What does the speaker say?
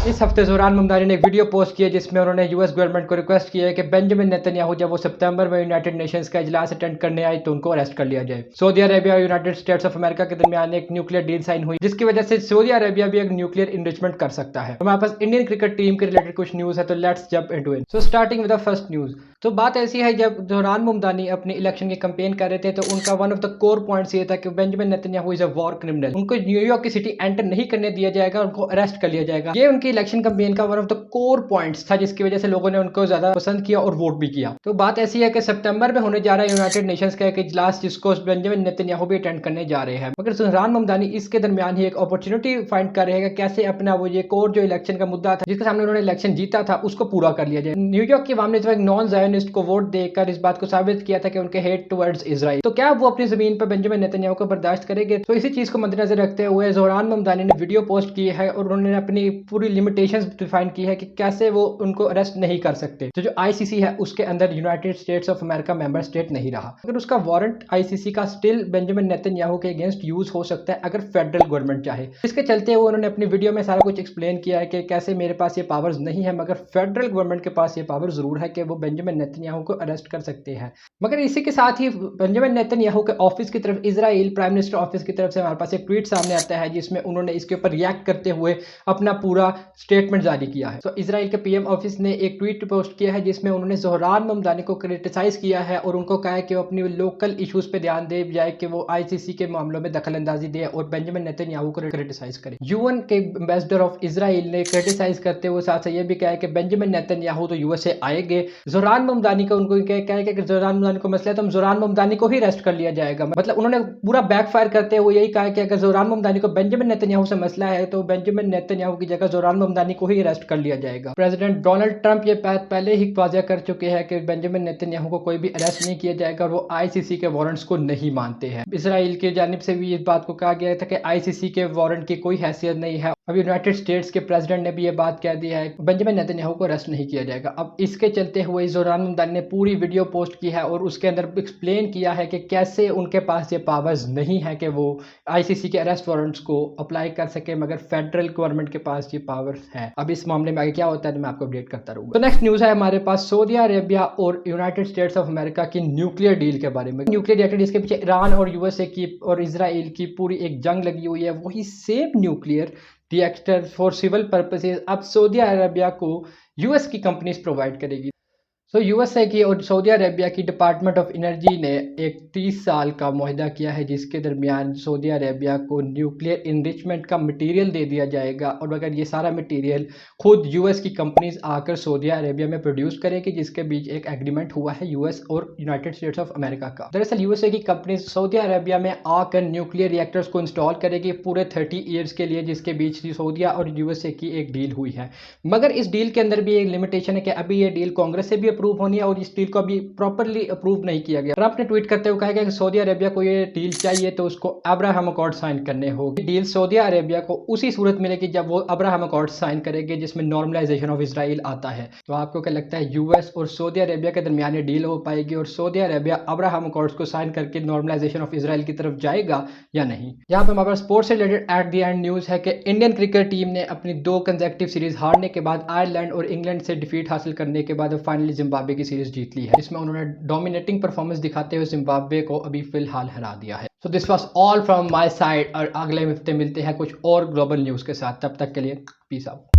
इस हफ्ते ज़ोहरान ममदानी ने एक वीडियो पोस्ट किया जिसमें उन्होंने यूएस गवर्नमेंट को रिक्वेस्ट किया है कि बेंजामिन नेतन्याहू जब वो सितंबर में यूनाइटेड नेशंस का इजलास अटेंड करने आए तो उनको अरेस्ट कर लिया जाए। सऊदी अरेबिया और यूनाइटेड स्टेट्स ऑफ अमेरिका के दरमियान एक न्यूक्लियर डील साइन हुई जिसकी वजह से सऊदी अरेबिया भी एक न्यूक्लियर इनरिचमेंट कर सकता है। हमारे पास इंडियन क्रिकेट टीम के रिलेटेड कुछ न्यूज़ है, तो let's jump into it. So starting with the first news. तो बात ऐसी है, जब ज़ोहरान ममदानी अपनी इलेक्शन की कैंपेन कर रहे थे तो उनका one of the core points ये था कि Benjamin Netanyahu is a war criminal, उनको न्यूयॉर्क की सिटी एंटर नहीं करने दिया जाएगा, उनको अरेस्ट कर लिया जाएगा। ये उनकी इलेक्शन कैंपेन का one of the core points था जिसकी वजह से लोगों ने उनको ज्यादा पसंद किया और वोट भी किया। तो बात ऐसी है कि सितंबर में होने जा रहा है यूनाइटेड नेशंस का एक इजलास जिसको बेंजामिन नेतन्याहू भी अटेंड करने जा रहे हैं, मगर ज़ोहरान ममदानी इसके दरमियान ही एक अपॉर्चुनिटी फाइंड कर रहे हैं कि कैसे अपना वो ये कोर जो इलेक्शन का मुद्दा था जिसके सामने उन्होंने इलेक्शन जीता था उसको पूरा कर लिया जाए। न्यूयॉर्क की आवाम ने तो एक नॉन ज़ायोनिस्ट को वोट देकर इस बात को साबित किया था कि उनके हेट टुवर्ड्स इजराइल, तो क्या वो अपनी जमीन पर बेंजामिन नेतन्याहू को बर्दाश्त करेंगे? तो इसी चीज को मद्देनजर रखते हुए ज़ोहरान ममदानी ने वीडियो पोस्ट की है और उन्होंने अपनी पूरी लिमिटेशंस डिफाइन की है कि कैसे वो उनको अरेस्ट नहीं कर सकते। तो जो आईसीसी है उसके अंदर United states of America member state नहीं रहा, अगर उसका वारंट आईसीसी का स्टिल बेंजामिन नेतन्याहू के अगेंस्ट यूज हो सकता है अगर फेडरल गवर्नमेंट चाहे। इसके चलते हुए उन्होंने अपनी वीडियो में सारा कुछ एक्सप्लेन किया है कि कैसे मेरे पास ये पावर्स नहीं है मगर फेडरल गवर्नमेंट के पास ये पावर जरूर है कि वो बेंजामिन नेतन्याहू को अरेस्ट कर सकते हैं। मगर इसी के साथ ही बेंजामिन नेतन्याहू के ऑफिस की तरफ, इजराइल प्राइम मिनिस्टर ऑफिस की तरफ से हमारे पास एक ट्वीट सामने आता है जिसमें उन्होंने इसके ऊपर रिएक्ट करते हुए अपना पूरा स्टेटमेंट जारी किया है। तो इजराइल के पीएम ऑफिस ने एक ट्वीट पोस्ट किया है जिसमें उन्होंने ज़ोहरान ममदानी को क्रिटिसाइज किया है और उनको कहा है कि वो अपनी लोकल इश्यूज पे ध्यान दे, बजाय कि वो आईसीसी के मामलों में दखल अंदाजी दे और बेंजामिन नेतन्याहू को क्रिटिसाइज करे। यूएन के एम्बेसडर ऑफ इजराइल ने क्रिटिसाइज करते हुए साथ ये भी कहा है कि बेंजामिन नेतन्याहू तो यूएसए आएंगे। ज़ोहरान ममदानी को उनको कहा है कि ज़ोहरान ममदानी को मसला है तो हम ज़ोहरान ममदानी को ही अरेस्ट कर लिया जाएगा। मतलब उन्होंने पूरा बैकफायर करते हुए यही कहा कि अगर ज़ोहरान ममदानी को बेंजामिन नेतन्याहू से मसला है तो बेंजामिन नेतन्याहू की जगह ज़ोहरान ममदानी को ही अरेस्ट कर लिया जाएगा। प्रेसिडेंट डोनाल्ड ट्रंप ये बात पहले ही वाज़ेह कर चुके हैं कि बेंजामिन नेतन्याहू को कोई भी अरेस्ट नहीं किया जाएगा और वो आईसीसी के वारंट्स को नहीं मानते हैं। इसराइल की जानिब से भी इस बात को कहा गया था कि आईसीसी के वारंट की कोई हैसियत नहीं है। अब यूनाइटेड स्टेट्स के प्रेसिडेंट ने भी ये बात कह दी है बेंजामिन नेतन्याहू को अरेस्ट नहीं किया जाएगा। अब इसके चलते हुए ज़ोहरान ममदानी ने पूरी वीडियो पोस्ट की है और उसके अंदर एक्सप्लेन किया है कि कैसे उनके पास ये पावर्स नहीं है कि वो आईसीसी के अरेस्ट वारंट्स को अप्लाई कर सके, मगर फेडरल गवर्नमेंट के पास ये पावर्स है। अब इस मामले में आगे क्या होता है तो मैं आपको अपडेट करता रहूंगा। तो नेक्स्ट न्यूज़ है हमारे पास सऊदी अरेबिया और यूनाइटेड स्टेट्स ऑफ अमेरिका की न्यूक्लियर डील के बारे में। न्यूक्लियर रिएक्टर जिसके पीछे ईरान और यूएसए की और इजराइल की पूरी एक जंग लगी हुई है, वही same nuclear reactor for civil purposes अब सऊदी अरेबिया को यूएस की कंपनीज प्रोवाइड करेगी। तो यूएसए की और सऊदी अरेबिया की डिपार्टमेंट ऑफ एनर्जी ने एक 30 साल का मुआहदा किया है जिसके दरमियान सऊदी अरेबिया को न्यूक्लियर इनरिचमेंट का मटेरियल दे दिया जाएगा और अगर ये सारा मटेरियल खुद यूएस की कंपनीज आकर सऊदी अरेबिया में प्रोड्यूस करेगी, जिसके बीच एक एग्रीमेंट हुआ है यूएस और यूनाइटेड स्टेट्स ऑफ अमेरिका का। दरअसल यूएसए की कंपनीज सऊदी अरेबिया में आकर न्यूक्लियर रिएक्टर्स को इंस्टॉल करेगी पूरे 30 ईयर्स के लिए, जिसके बीच सऊदीया और यूएसए की एक डील हुई है। मगर इस डील के अंदर भी एक लिमिटेशन है कि अभी ये डील कांग्रेस से भी अप्रूव होनी है और इस डील को अभी प्रॉपर्ली अप्रूव नहीं किया गया। ट्रंप ने ट्वीट करते हुए कहा कि सऊदी अरेबिया को ये डील चाहिए तो उसको अब्राहम अकॉर्ड साइन करने होंगे। डील सऊदी अरेबिया को उसी सूरत मिलेगी जब वो अब्राहम अकॉर्ड साइन करेंगे जिसमें नॉर्मलाइजेशन ऑफ इजराइल आता है। तो आपको क्या लगता है यूएस और सऊदी अरेबिया के दरमियान ये डील हो पाएगी और सऊदी अरेबिया अब्राहम अकॉर्ड्स को साइन करके नॉर्मलाइजेशन ऑफ इजराइल की तरफ जाएगा या नहीं? यहाँ पे हमारे पास स्पोर्ट्स से related at the end news है कि इंडियन क्रिकेट टीम ने अपनी 2 कंसेक्यूटिव सीरीज हारने के बाद आयरलैंड और इंग्लैंड से डिफीट हासिल करने के बाद फाइनली जिम्बाब्वे की सीरीज जीत ली है, जिसमें उन्होंने डोमिनेटिंग परफॉर्मेंस दिखाते हुए जिम्बाब्वे को अभी फिलहाल हरा दिया है। So this was all from my side और अगले हफ्ते मिलते हैं कुछ और ग्लोबल न्यूज़ के साथ। तब तक के लिए पीस आउट।